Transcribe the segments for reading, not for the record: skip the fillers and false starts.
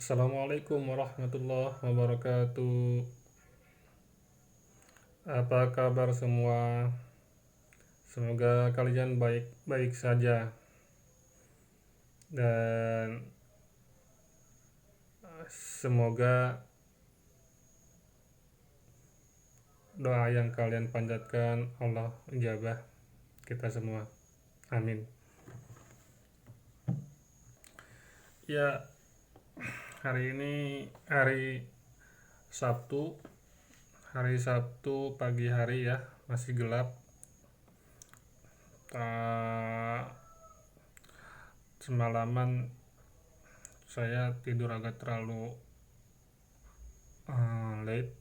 Assalamualaikum warahmatullahi wabarakatuh. Apa kabar semua? Semoga kalian baik-baik saja dan semoga doa yang kalian panjatkan Allah ijabah kita semua. Amin. Ya, hari ini Sabtu, hari Sabtu pagi hari ya, masih gelap. Semalaman saya tidur agak terlalu late,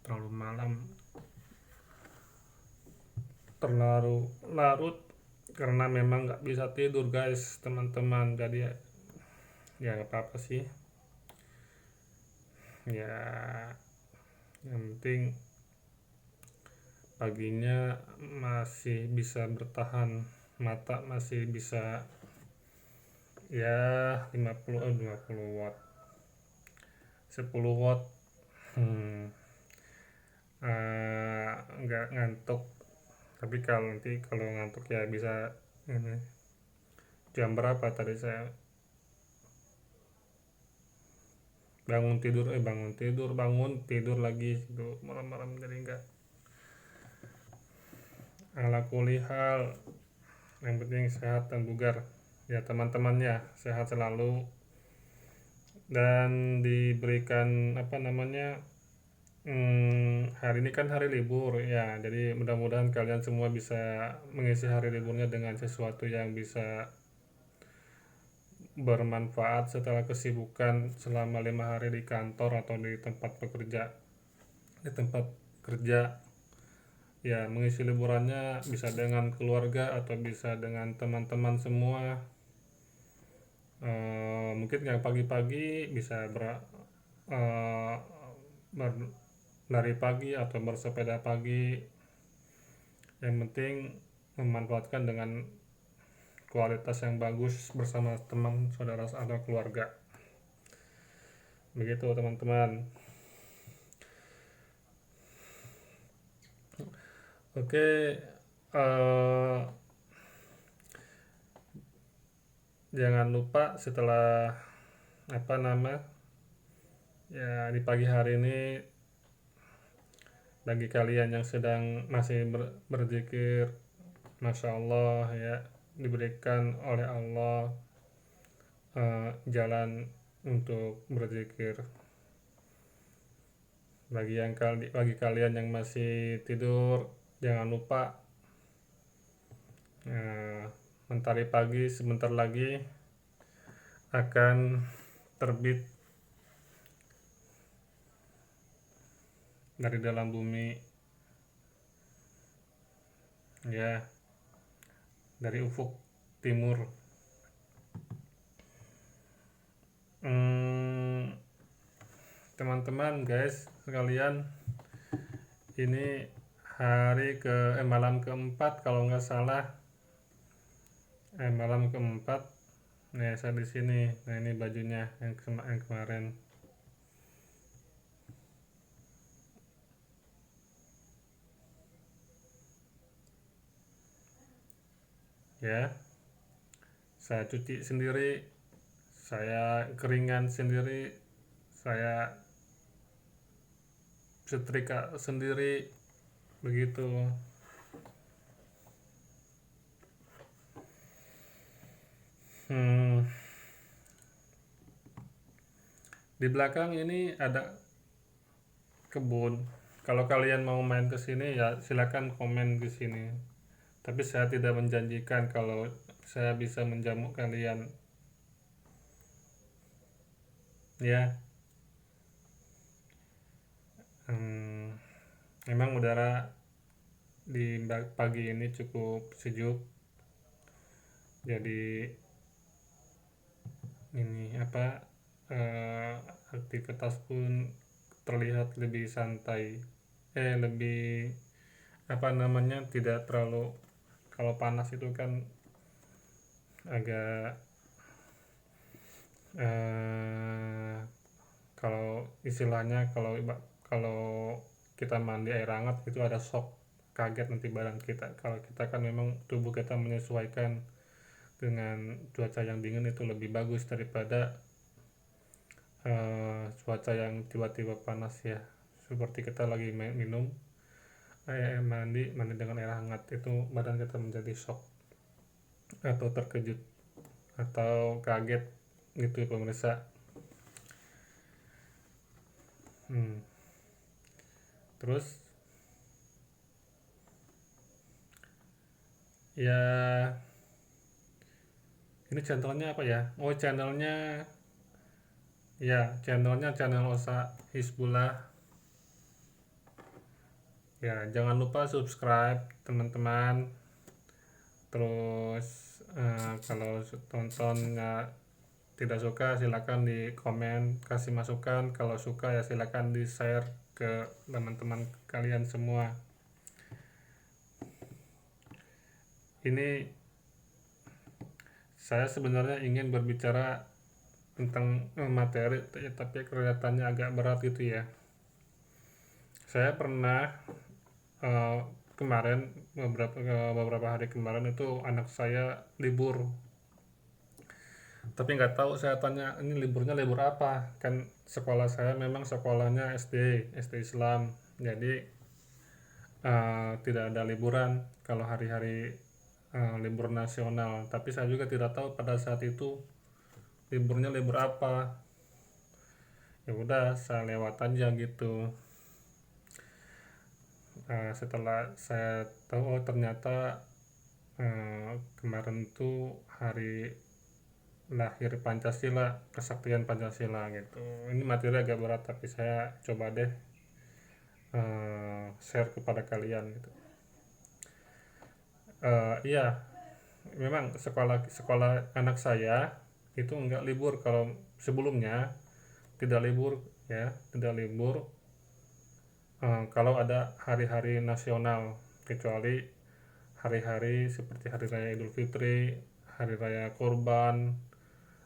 terlalu malam, terlalu larut karena memang nggak bisa tidur guys teman-teman. Jadi ya nggak apa-apa sih, ya yang penting paginya masih bisa bertahan, mata masih bisa ya 20 watt 10 watt. hmm, nggak ngantuk, tapi kalau ngantuk ya bisa ini. Jam berapa tadi saya bangun tidur lagi itu malam-malam, jadi enggak. Ala kulihal, yang penting sehat dan bugar ya teman-temannya, sehat selalu dan diberikan apa namanya, hari ini kan hari libur ya, jadi mudah-mudahan kalian semua bisa mengisi hari liburnya dengan sesuatu yang bisa bermanfaat setelah kesibukan selama 5 hari di kantor atau di tempat kerja. Ya, mengisi liburannya bisa dengan keluarga atau bisa dengan teman-teman semua. Mungkin yang pagi-pagi bisa eh, berlari pagi atau bersepeda pagi. Yang penting memanfaatkan dengan kualitas yang bagus bersama teman, saudara atau keluarga. Begitu teman-teman. Oke, eh, jangan lupa setelah apa nama ya di pagi hari ini, bagi kalian yang sedang masih berzikir, masya Allah ya, diberikan oleh Allah jalan untuk berzikir. Bagi kalian yang masih tidur, jangan lupa mentari pagi sebentar lagi akan terbit dari dalam bumi ya, dari ufuk timur. Teman-teman guys sekalian, ini malam keempat kalau nggak salah, malam keempat. Nah, saya di sini. Nah, ini bajunya yang kemarin. Ya, saya cuci sendiri, saya keringan sendiri, saya setrika sendiri, begitu. Hmm, di belakang ini ada kebun. Kalau kalian mau main ke sini ya silakan komen di sini. Tapi saya tidak menjanjikan kalau saya bisa menjamu kalian. Ya, memang udara di pagi ini cukup sejuk. Jadi ini apa, aktivitas pun terlihat lebih santai. Lebih apa namanya, tidak terlalu, kalau panas itu kan agak eh, kalau istilahnya kalau kita mandi air hangat itu ada shock, kaget nanti badan kita. Kalau kita kan memang tubuh kita menyesuaikan dengan cuaca yang dingin itu lebih bagus daripada cuaca yang tiba-tiba panas ya. Seperti kita lagi minum mandi dengan air hangat, itu badan kita menjadi shock atau terkejut atau kaget gitu ya pemirsa. Terus ya, ini channelnya apa ya? Oh, channel Osa Hizbullah. Ya, jangan lupa subscribe teman-teman. Terus kalau tontonnya tidak suka silakan di komen, kasih masukan. Kalau suka ya silakan di share ke teman-teman kalian semua. Ini saya sebenarnya ingin berbicara tentang materi, tapi kelihatannya agak berat gitu ya. Saya pernah kemarin beberapa hari kemarin itu anak saya libur, tapi nggak tahu, saya tanya ini liburnya libur apa, kan sekolah saya memang sekolahnya SD Islam, jadi tidak ada liburan kalau hari-hari libur nasional. Tapi saya juga tidak tahu pada saat itu liburnya libur apa. Ya udah saya lewat aja gitu. Setelah saya tahu ternyata kemarin itu hari lahir Pancasila, kesaktian Pancasila gitu. Ini materi agak berat tapi saya coba deh share kepada kalian gitu. Iya, memang sekolah anak saya itu enggak libur. Kalau sebelumnya tidak libur ya, tidak libur kalau ada hari-hari nasional, kecuali hari-hari seperti hari raya Idul Fitri, hari raya Kurban,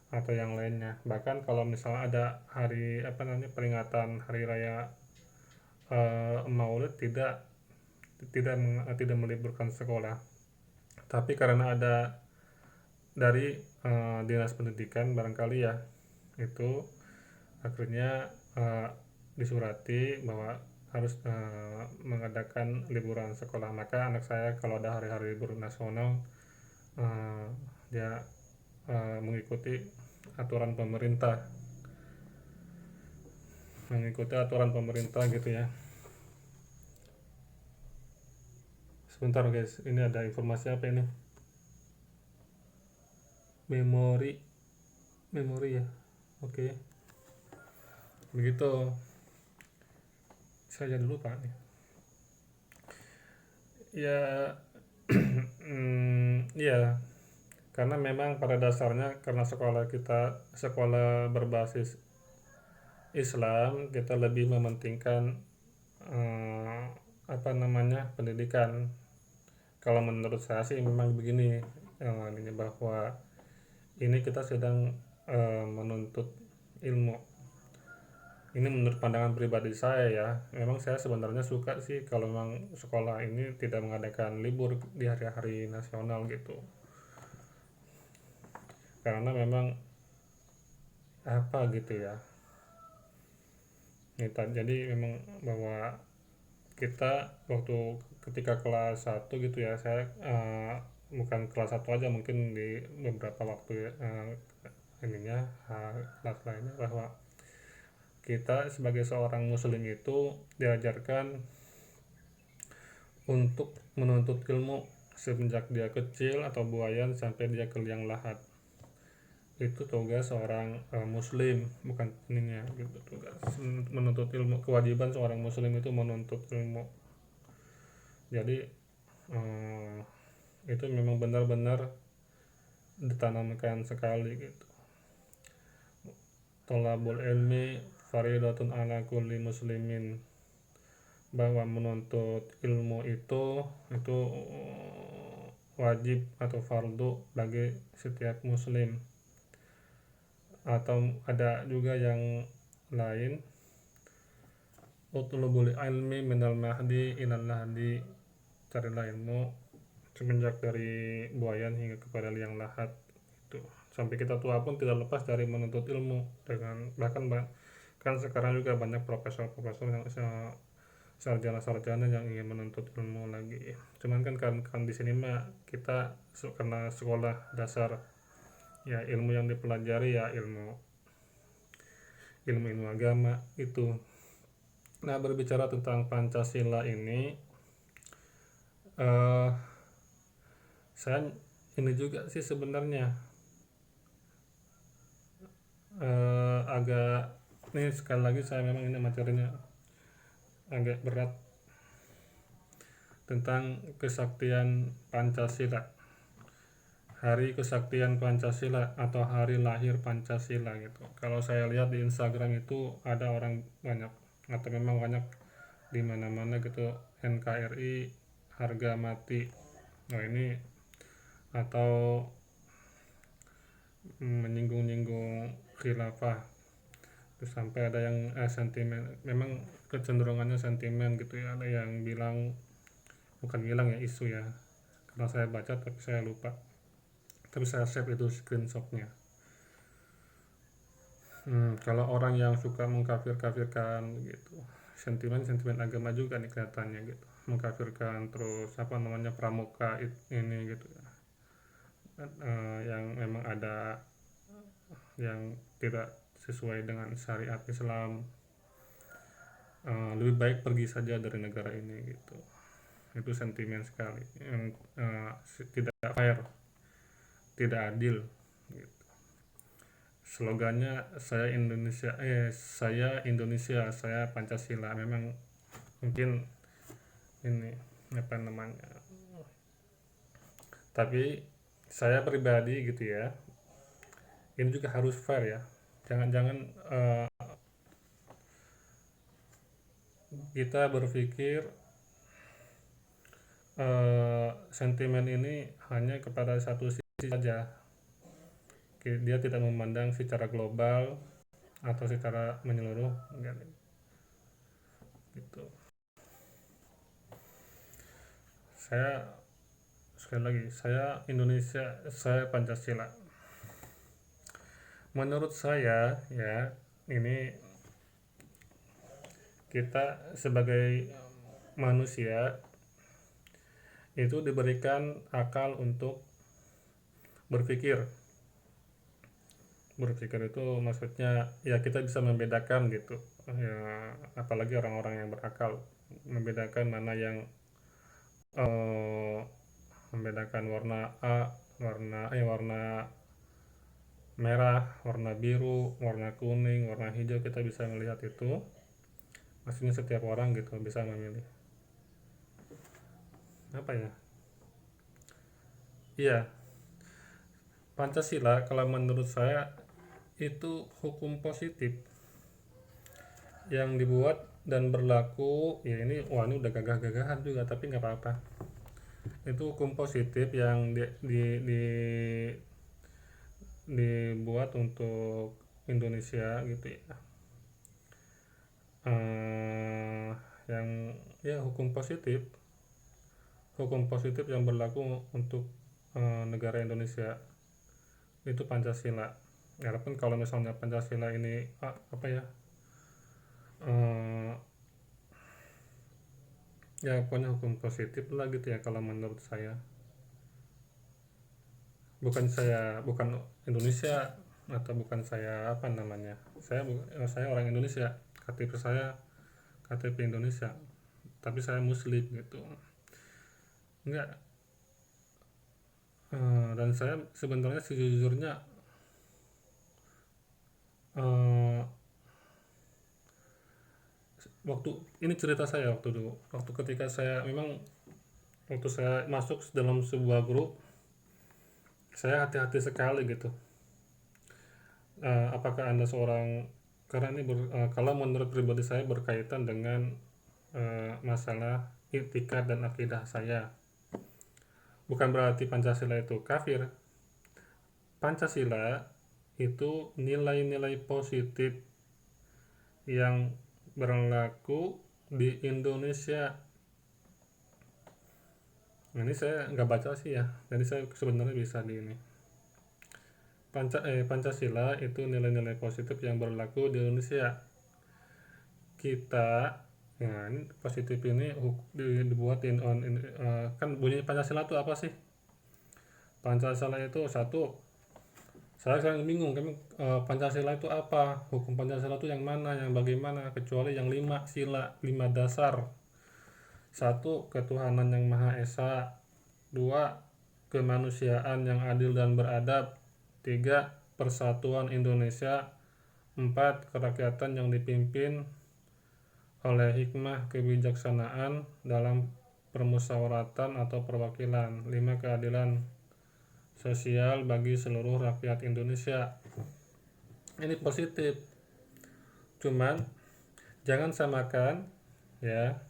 atau yang lainnya. Bahkan kalau misalnya ada hari peringatan hari raya Maulid, tidak meliburkan sekolah. Tapi karena ada dari dinas pendidikan barangkali ya, itu akhirnya disurati bahwa harus mengadakan liburan sekolah. Maka anak saya kalau ada hari-hari libur nasional dia mengikuti aturan pemerintah gitu ya. Sebentar guys, ini ada informasi apa ini? Memori ya, oke. Begitu, saya jadi lupa nih ya. Iya, karena memang pada dasarnya karena sekolah kita sekolah berbasis Islam, kita lebih mementingkan pendidikan. Kalau menurut saya sih memang begini, bahwa ini kita sedang menuntut ilmu. Ini menurut pandangan pribadi saya ya. Memang saya sebenarnya suka sih kalau memang sekolah ini tidak mengadakan libur di hari-hari nasional gitu. Karena memang apa gitu ya. Jadi memang bahwa kita waktu ketika kelas 1 gitu ya, saya bukan kelas 1 aja, mungkin di beberapa waktu ya, kelas lainnya, bahwa kita sebagai seorang muslim itu diajarkan untuk menuntut ilmu semenjak dia kecil atau buayan sampai dia ke liang lahat. Itu tugas seorang muslim, bukan ininya gitu. Tugas menuntut ilmu, kewajiban seorang muslim itu menuntut ilmu. Jadi itu memang benar-benar ditanamkan sekali gitu. Tolabul ilmi faridatun ala kulli muslimin, bahwa menuntut ilmu itu wajib atau fardu bagi setiap muslim. atau ada juga yang lain, utlubul ilmi minal mahdi ilal lahdi, carilah ilmu semenjak dari buayan hingga kepada liang lahat. Itu sampai kita tua pun tidak lepas dari menuntut ilmu, dengan bahkan kan sekarang juga banyak profesor-profesor yang sarjana-sarjana yang ingin menuntut ilmu lagi. Cuman kan di sini mah kita karena sekolah dasar, ya ilmu yang dipelajari ya ilmu agama itu. Nah, berbicara tentang Pancasila ini, eh saya ini juga sih sebenarnya agak, ini sekali lagi saya memang ini materinya agak berat tentang kesaktian Pancasila. Hari Kesaktian Pancasila atau hari lahir Pancasila gitu. Kalau saya lihat di Instagram itu ada orang banyak, atau memang banyak di mana-mana gitu, NKRI harga mati. Nah ini atau menyinggung-nyinggung khilafah. Terus sampai ada yang sentimen, memang kecenderungannya sentimen gitu ya. Ada yang bilang, bukan bilang ya, isu ya. Karena saya baca tapi saya lupa. Tapi saya save itu screenshotnya. Kalau orang yang suka mengkafir-kafirkan gitu, sentimen agama juga nih kelihatannya gitu, mengkafirkan terus apa namanya pramuka ini gitu ya. Yang memang ada yang tidak sesuai dengan syariat Islam, lebih baik pergi saja dari negara ini gitu. Itu sentimen sekali, yang tidak fair, tidak adil gitu. Slogannya saya Indonesia, saya Pancasila. Memang mungkin ini apa namanya, tapi saya pribadi gitu ya, ini juga harus fair ya. Jangan-jangan kita berpikir sentimen ini hanya kepada satu sisi saja. Dia tidak memandang secara global atau secara menyeluruh, enggak gitu. Saya sekali lagi, saya Indonesia, saya Pancasila. Menurut saya ya, ini kita sebagai manusia itu diberikan akal untuk berpikir. Berpikir itu maksudnya ya kita bisa membedakan gitu ya, apalagi orang-orang yang berakal, membedakan mana yang membedakan warna A, warna merah, warna biru, warna kuning, warna hijau. Kita bisa melihat itu, maksudnya setiap orang gitu bisa memilih apa ya. Iya, Pancasila kalau menurut saya itu hukum positif yang dibuat dan berlaku ya. Ini wah, ini udah gagah-gagahan juga tapi nggak apa-apa. Itu hukum positif yang dibuat untuk Indonesia gitu ya. Yang ya hukum positif yang berlaku untuk negara Indonesia itu Pancasila. Walaupun kalau misalnya Pancasila ini apa ya, ya pokoknya hukum positif lah gitu ya kalau menurut saya. Bukan Indonesia, atau bukan saya apa namanya, saya orang Indonesia, KTP saya KTP Indonesia, tapi saya Muslim gitu. Enggak, dan saya sebenarnya sejujurnya eh, waktu ini cerita saya waktu ketika saya memang waktu saya masuk dalam sebuah grup, saya hati-hati sekali gitu. Apakah anda seorang, karena ini kalau menurut pribadi saya berkaitan dengan masalah itikad dan akidah saya. Bukan berarti Pancasila itu kafir. Pancasila itu nilai-nilai positif yang berlaku di Indonesia. Ini saya nggak baca sih ya, jadi saya sebenarnya bisa di ini. Pancasila itu nilai-nilai positif yang berlaku di Indonesia. Kita, nah ini positif ini dibuatin kan bunyi Pancasila itu apa sih? Pancasila itu satu, saya sekarang bingung kan, Pancasila itu apa, hukum Pancasila itu yang mana, yang bagaimana, kecuali yang 5 sila, 5 dasar. Satu, ketuhanan yang Maha Esa. Dua, kemanusiaan yang adil dan beradab. Tiga, persatuan Indonesia. Empat, kerakyatan yang dipimpin oleh hikmah kebijaksanaan dalam permusyawaratan atau perwakilan. Lima, keadilan sosial bagi seluruh rakyat Indonesia. Ini positif, cuman jangan samakan ya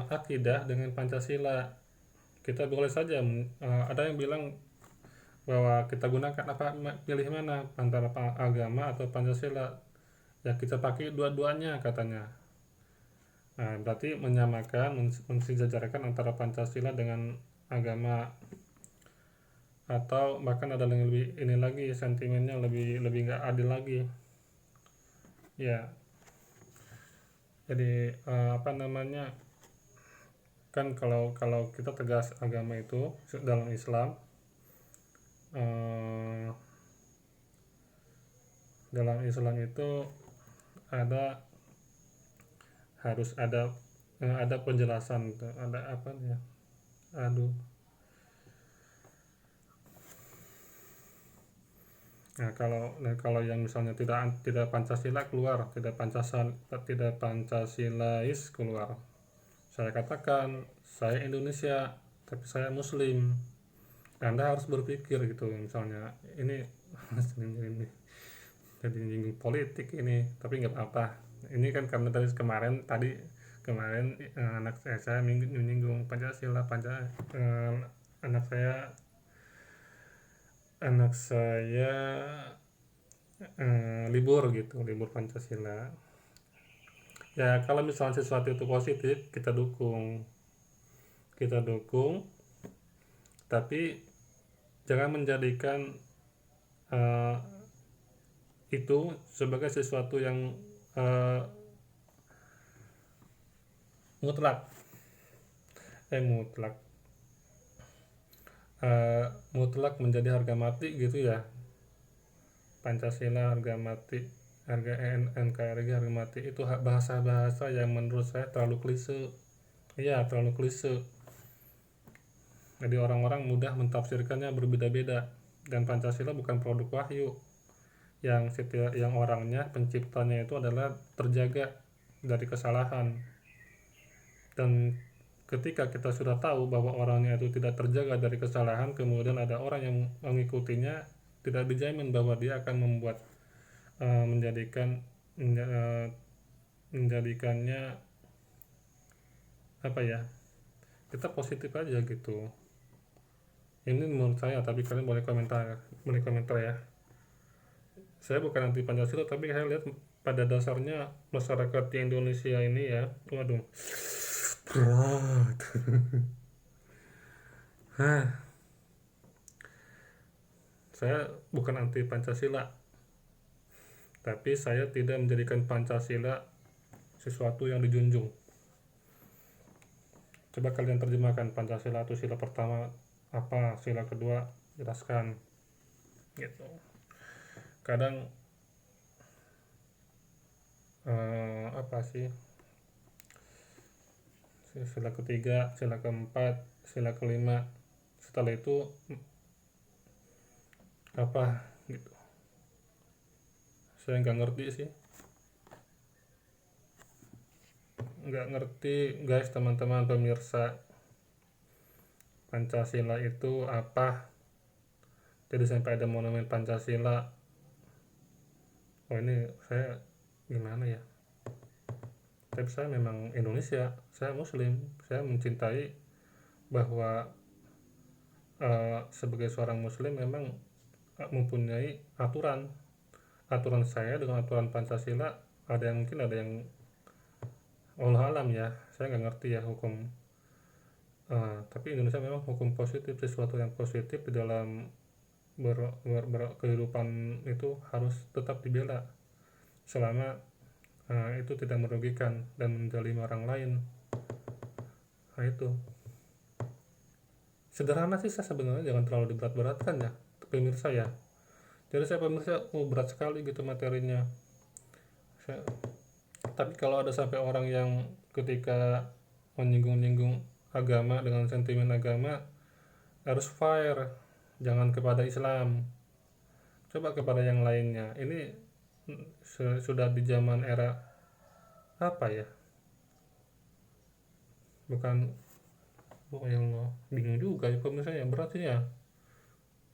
akidah dengan Pancasila. Kita boleh saja ada yang bilang bahwa kita gunakan apa, pilih mana antara agama atau Pancasila, ya kita pakai dua-duanya katanya. Nah, berarti menyamakan, mensejajarkan antara Pancasila dengan agama, atau bahkan ada yang lebih ini lagi, sentimennya lebih nggak adil lagi ya. Jadi apa namanya, kan kalau kalau kita tegas agama itu dalam Islam, dalam Islam itu ada, harus ada penjelasan, ada apa ya, aduh. Nah, kalau yang misalnya tidak Pancasila keluar, tidak Pancasilais keluar. Saya katakan, saya Indonesia, tapi saya Muslim. Anda harus berpikir gitu, misalnya ini ini jadi nyinggung politik ini, tapi nggak apa-apa. Ini kan karena kemarin anak saya menyinggung Pancasila, anak saya libur gitu, libur Pancasila. Ya kalau misalnya sesuatu itu positif, kita dukung, tapi jangan menjadikan uh, itu sebagai sesuatu yang uh, mutlak, mutlak mutlak menjadi harga mati gitu ya. Pancasila harga mati, NKRI harga mati, itu bahasa-bahasa yang menurut saya terlalu klise. Iya, terlalu klise. Jadi orang-orang mudah mentafsirkannya berbeda-beda, dan Pancasila bukan produk wahyu yang orangnya, penciptanya itu adalah terjaga dari kesalahan. Dan ketika kita sudah tahu bahwa orangnya itu tidak terjaga dari kesalahan, kemudian ada orang yang mengikutinya, tidak dijamin bahwa dia akan membuat menjadikannya apa ya, kita positif aja gitu. Ini menurut saya, tapi kalian boleh komentar ya. Saya bukan anti Pancasila, tapi saya lihat pada dasarnya masyarakat di Indonesia ini ya, waduh, berat. Saya bukan anti Pancasila, tapi saya tidak menjadikan Pancasila sesuatu yang dijunjung. Coba kalian terjemahkan Pancasila itu sila pertama apa, sila kedua jelaskan gitu. Kadang apa sih, sila ketiga, sila keempat, sila kelima, setelah itu apa gitu, saya nggak ngerti sih, nggak ngerti guys, teman-teman pemirsa, Pancasila itu apa. Jadi sampai ada monumen Pancasila. Oh ini saya gimana ya, tapi saya memang Indonesia, saya Muslim, saya mencintai bahwa sebagai seorang Muslim memang mempunyai aturan saya dengan aturan Pancasila. Ada yang mungkin ada yang Allah alam ya, saya nggak ngerti ya hukum. Tapi Indonesia memang hukum positif, sesuatu yang positif di dalam kehidupan itu harus tetap dibela selama itu tidak merugikan dan menzalimi orang lain. Nah itu sederhana sih sebenarnya, jangan terlalu diberat-beratkan ya pemirsa ya. Jadi saya pemirsa berat sekali gitu materinya. Tapi kalau ada sampai orang yang ketika menyinggung-nyinggung agama dengan sentimen agama, harus fair, jangan kepada Islam, coba kepada yang lainnya. Ini sudah di zaman era apa ya, bukan, oh ya Allah, bingung juga ya pemirsa ya, berat sih ya,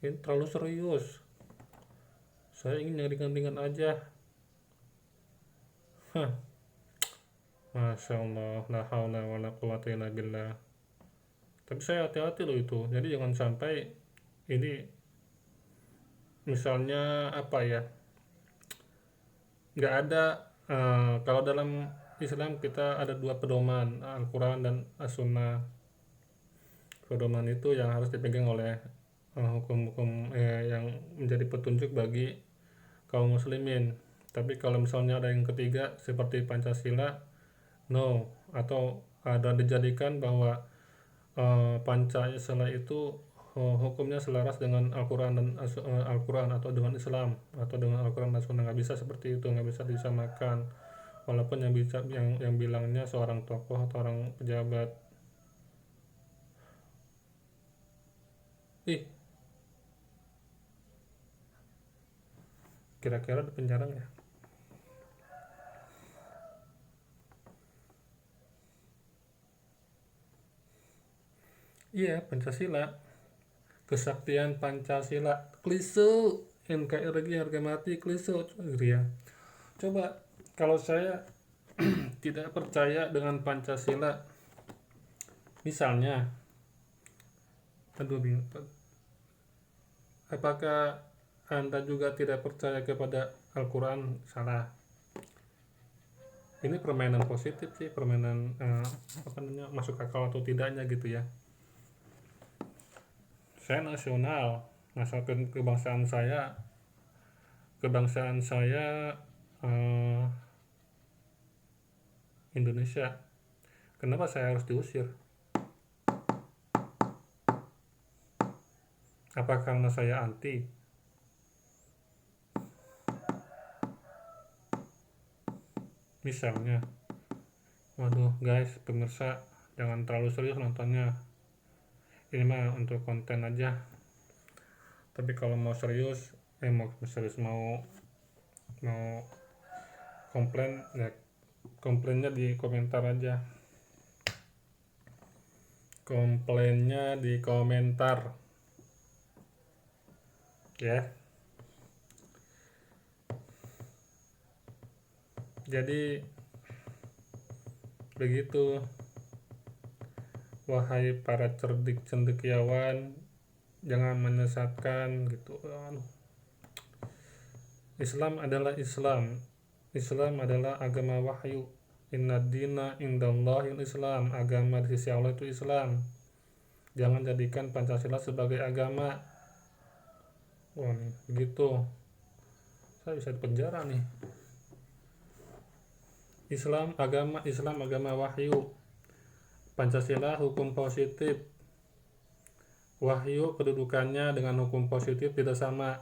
ini terlalu serius. Saya ingin yang ringan-ringan aja. Masya Allah, la haula wa la quwata illa billah. Tapi saya hati-hati loh itu, jadi jangan sampai ini misalnya apa ya, nggak ada kalau dalam Islam kita ada dua pedoman, Al-Quran dan As-Sunnah. Pedoman itu yang harus dipegang oleh hukum-hukum yang menjadi petunjuk bagi kaum muslimin. Tapi kalau misalnya ada yang ketiga seperti Pancasila, no, atau ada dijadikan bahwa Pancasila itu hukumnya selaras dengan Al-Quran dan Al-Quran atau dengan Islam atau dengan Al-Quran dan Sunnah. Nggak bisa seperti itu, nggak bisa disamakan. Walaupun yang bilangnya seorang tokoh atau orang pejabat. Ih, kira-kira di penjara ya? Iya, Pancasila, kesaktian Pancasila, klise, NKRI harga mati, klise, ya. Coba kalau saya tidak percaya dengan Pancasila, misalnya, aduh bingung, apakah Anda juga tidak percaya kepada Al-Quran? Salah. Ini permainan positif sih, permainan apa namanya, masuk akal atau tidaknya gitu ya. Saya nasional, kebangsaan saya Indonesia. Kenapa saya harus diusir? Apa karena saya anti? Misalnya, waduh guys, pemirsa jangan terlalu serius nontonnya. Ini mah untuk konten aja. Tapi kalau mau serius, mau komplain ya, komplainnya di komentar aja. Komplainnya di komentar. Ya. Jadi begitu, wahai para cerdik cendekiawan, jangan menyesatkan gitu. Islam adalah Islam. Islam adalah agama wahyu. Inna dina indallahil Islam. Agama di sisi Allah itu Islam. Jangan jadikan Pancasila sebagai agama. Wah nih, begitu. Saya bisa dipenjara nih. Islam agama wahyu. Pancasila hukum positif. Wahyu kedudukannya dengan hukum positif tidak sama.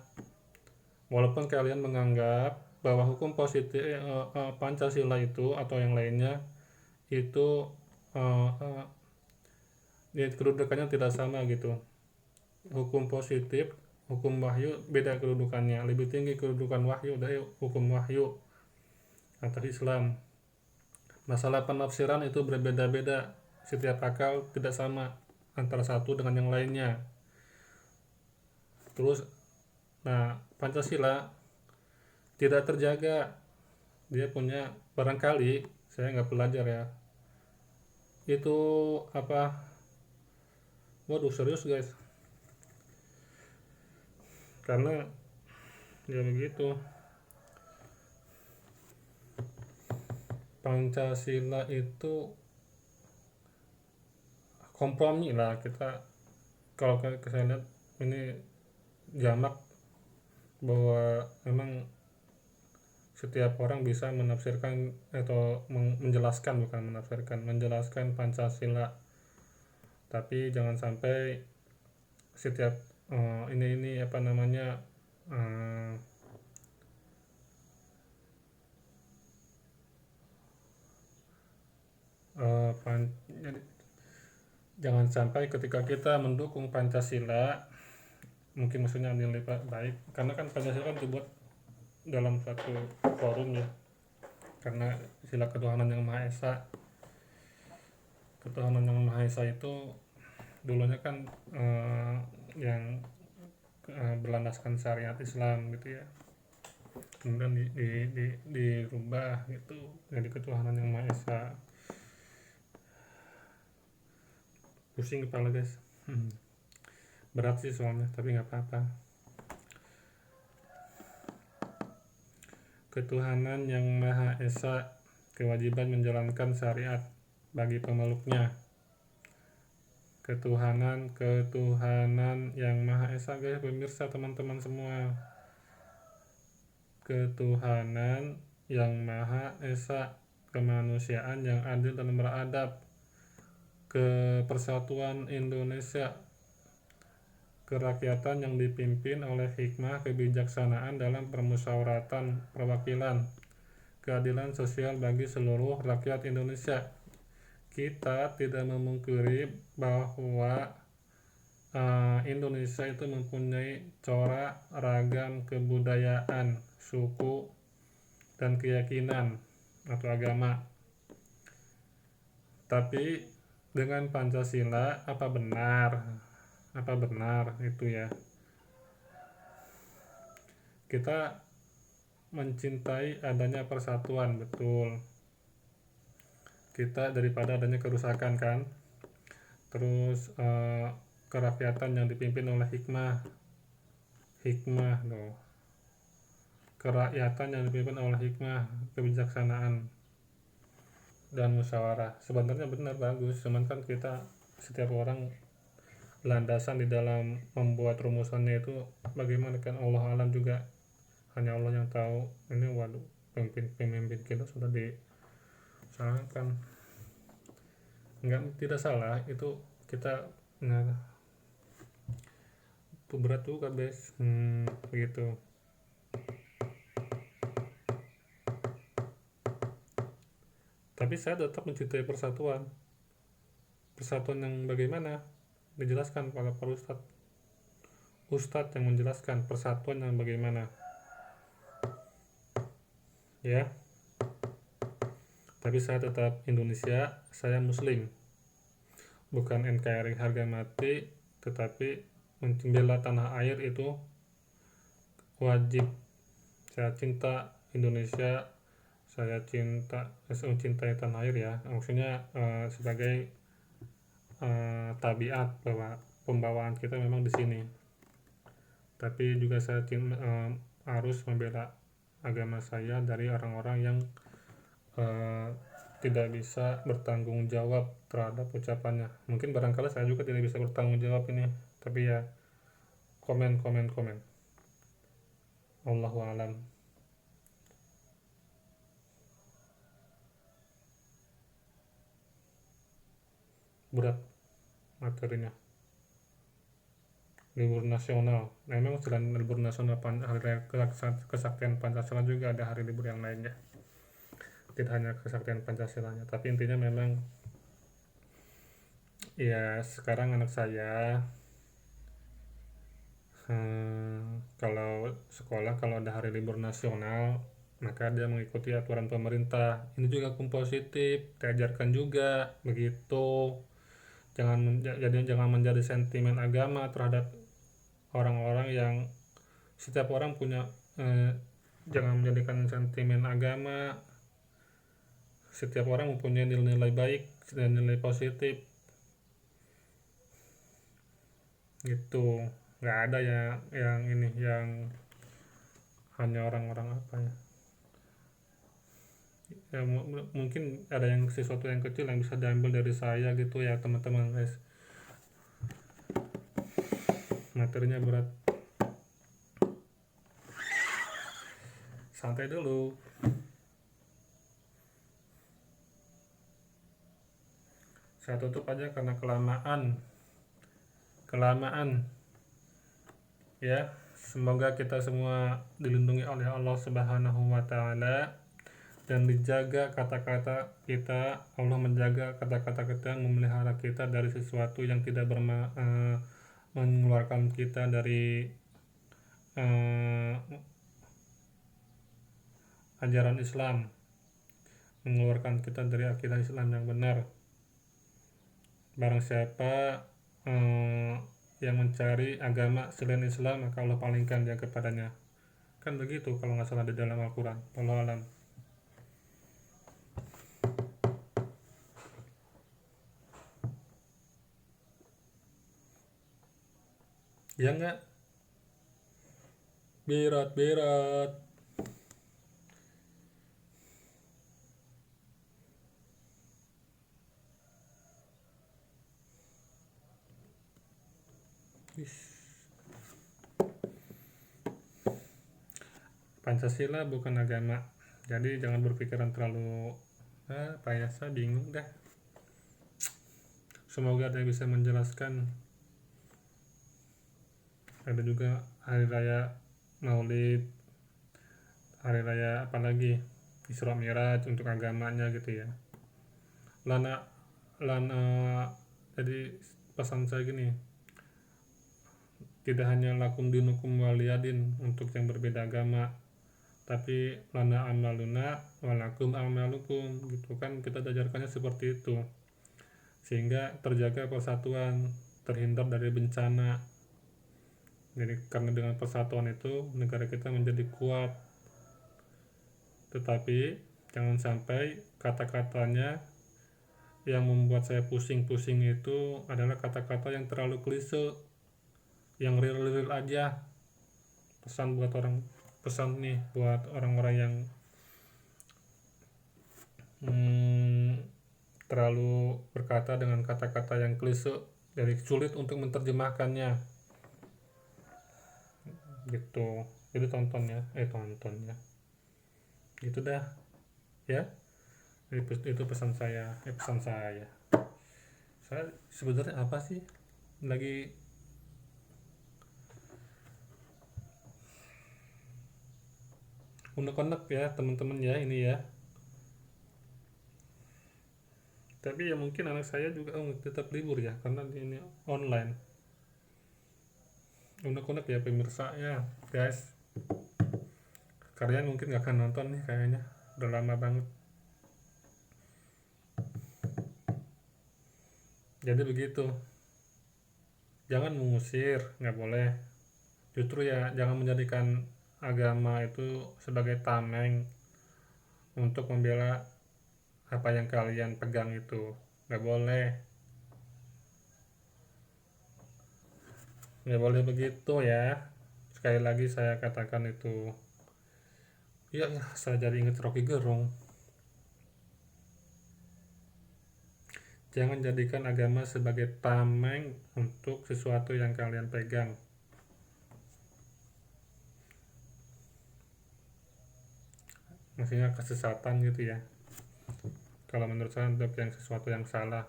Walaupun kalian menganggap bahwa hukum positif Pancasila itu atau yang lainnya itu kedudukannya tidak sama gitu. Hukum positif, hukum wahyu beda kedudukannya. Lebih tinggi kedudukan wahyu dari hukum wahyu atas Islam. Masalah penafsiran itu berbeda-beda. Setiap akal tidak sama antara satu dengan yang lainnya. Terus, Pancasila tidak terjaga. Dia punya, barangkali saya nggak belajar ya. Itu apa? Waduh serius guys. karena ya begitu, Pancasila itu kompromi lah. Kita kalau saya lihat ini jamak bahwa memang setiap orang bisa menafsirkan atau menjelaskan Pancasila, tapi jangan sampai setiap ini apa namanya eh, jadi, jangan sampai ketika kita mendukung Pancasila, mungkin maksudnya nilai baik, karena kan Pancasila kan dibuat dalam satu forum ya, karena sila ketuhanan yang Maha Esa. Ketuhanan yang Maha Esa itu dulunya kan yang berlandaskan syariat Islam gitu ya, kemudian dirubah gitu jadi ketuhanan yang Maha Esa. Pusing kepala guys. Berat sih soalnya, tapi nggak apa-apa. Ketuhanan yang Maha Esa, kewajiban menjalankan syariat bagi pemeluknya. Ketuhanan yang Maha Esa guys, pemirsa teman-teman semua. Ketuhanan yang Maha Esa, kemanusiaan yang adil dan beradab, kepersatuan Indonesia, kerakyatan yang dipimpin oleh hikmah kebijaksanaan dalam permusyawaratan perwakilan, keadilan sosial bagi seluruh rakyat Indonesia. Kita tidak memungkiri bahwa Indonesia itu mempunyai corak ragam kebudayaan, suku, dan keyakinan atau agama. Tapi dengan Pancasila apa benar itu ya, kita mencintai adanya persatuan, betul. Kita daripada adanya kerusakan kan. Terus kerakyatan yang dipimpin oleh hikmah loh. Kerakyatan yang dipimpin oleh hikmah, kebijaksanaan, dan musyawarah. Sebenarnya benar, bagus, cuman kan kita setiap orang landasan di dalam membuat rumusannya itu bagaimana kan, Allah alam juga, hanya Allah yang tahu. Ini waduh, pemimpin kita sudah disalahkan. Tidak salah itu, kita berat juga guys. Begitu. Tapi saya tetap mencintai persatuan yang bagaimana dijelaskan oleh para ustadz yang menjelaskan persatuan yang bagaimana ya. Tapi saya tetap Indonesia, saya Muslim, bukan NKRI harga mati, tetapi membela tanah air itu wajib. Saya cinta Indonesia, saya mencintai tanah air ya, maksudnya sebagai tabiat bahwa pembawaan kita memang di sini. Tapi juga saya harus membela agama saya dari orang-orang yang tidak bisa bertanggung jawab terhadap ucapannya. Mungkin barangkali saya juga tidak bisa bertanggung jawab ini, tapi ya komen. Allahu alam. Berat materinya. Libur nasional. Nah, memang selain libur nasional hari kesaktian Pancasila juga ada hari libur yang lainnya. Tidak hanya kesaktian Pancasilanya, tapi intinya memang ya sekarang anak saya kalau sekolah, kalau ada hari libur nasional, maka dia mengikuti aturan pemerintah. Ini juga positif, diajarkan juga begitu. Jangan menjadi sentimen agama terhadap orang-orang yang setiap orang punya. Jangan menjadikan sentimen agama. Setiap orang mempunyai nilai-nilai baik dan nilai positif gitu. nggak ada yang ini yang hanya orang-orang apa ya, ya mungkin ada yang sesuatu yang kecil yang bisa diambil dari saya gitu ya teman-teman guys. Materinya berat, santai dulu. Saya tutup aja karena kelamaan ya. Semoga kita semua dilindungi oleh Allah Subhanahu wa taala dan dijaga kata-kata kita. Allah menjaga kata-kata kita, memelihara kita dari sesuatu yang tidak mengeluarkan kita dari eh, ajaran Islam, mengeluarkan kita dari akidah Islam yang benar. Barang siapa yang mencari agama selain Islam, maka Allah palingkan dia kepadanya. Kan begitu kalau nggak salah di dalam Al-Quran. Wallahu alam. Ya nggak? Berat. Pancasila bukan agama, jadi jangan berpikiran terlalu apa ya, saya bingung dah. Semoga ada yang bisa menjelaskan. Ada juga hari raya Maulid, hari raya apalagi Isra Mi'raj untuk agamanya gitu ya. Lana jadi pesan saya gini, tidak hanya lakum dinukum waliyadin untuk yang berbeda agama, tapi lana amaluna walakum amalukum gitu kan, kita diajarkannya seperti itu sehingga terjaga persatuan, terhindar dari bencana. Jadi karena dengan persatuan itu negara kita menjadi kuat. Tetapi jangan sampai kata-katanya yang membuat saya pusing-pusing itu adalah kata-kata yang terlalu klise, yang real-real aja. Pesan nih buat orang-orang yang terlalu berkata dengan kata-kata yang klise, jadi sulit untuk menerjemahkannya gitu. Jadi tonton ya gitu dah ya. Itu pesan saya. Saya sebenarnya apa sih, lagi unek-unek ya teman-teman ya ini ya. Tapi ya mungkin anak saya juga tetap libur ya karena ini online. Unek-unek ya pemirsa ya guys. Kalian mungkin gak akan nonton nih kayaknya, udah lama banget. Jadi begitu, jangan mengusir, nggak boleh. Justru ya jangan menjadikan agama itu sebagai tameng untuk membela apa yang kalian pegang itu. Nggak boleh begitu ya. Sekali lagi saya katakan itu. Ya, saya jadi ingat Rocky Gerung. Jangan jadikan agama sebagai tameng untuk sesuatu yang kalian pegang. Maksudnya kesesatan gitu ya. Kalau menurut saya untuk yang sesuatu yang salah.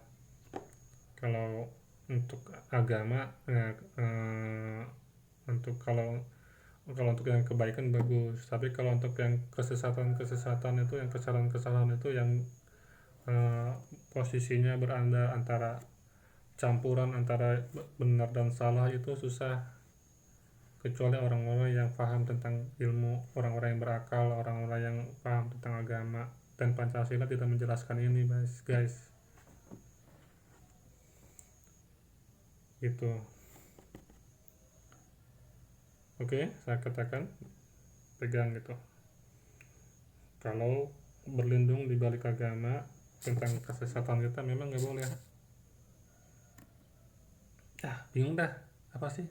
Kalau untuk agama untuk kalau untuk yang kebaikan bagus, tapi kalau untuk yang kesesatan itu, yang kesalahan itu yang posisinya berada antara campuran antara benar dan salah, itu susah kecuali orang-orang yang paham tentang ilmu, orang-orang yang berakal, orang-orang yang paham tentang agama. Dan Pancasila tidak menjelaskan ini guys gitu. Oke, saya katakan pegang gitu. Kalau berlindung di balik agama tentang kesesatan kita memang nggak boleh. Bingung dah apa sih.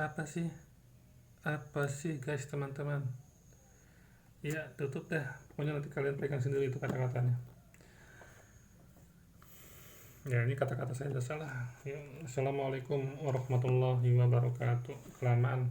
Apa sih? Apa sih guys, teman-teman? Ya, tutup dah. Pokoknya nanti kalian pegang sendiri itu kata-katanya. Ya, ini kata-kata saya udah salah. Ya, Assalamualaikum warahmatullahi wabarakatuh. Kelamaan.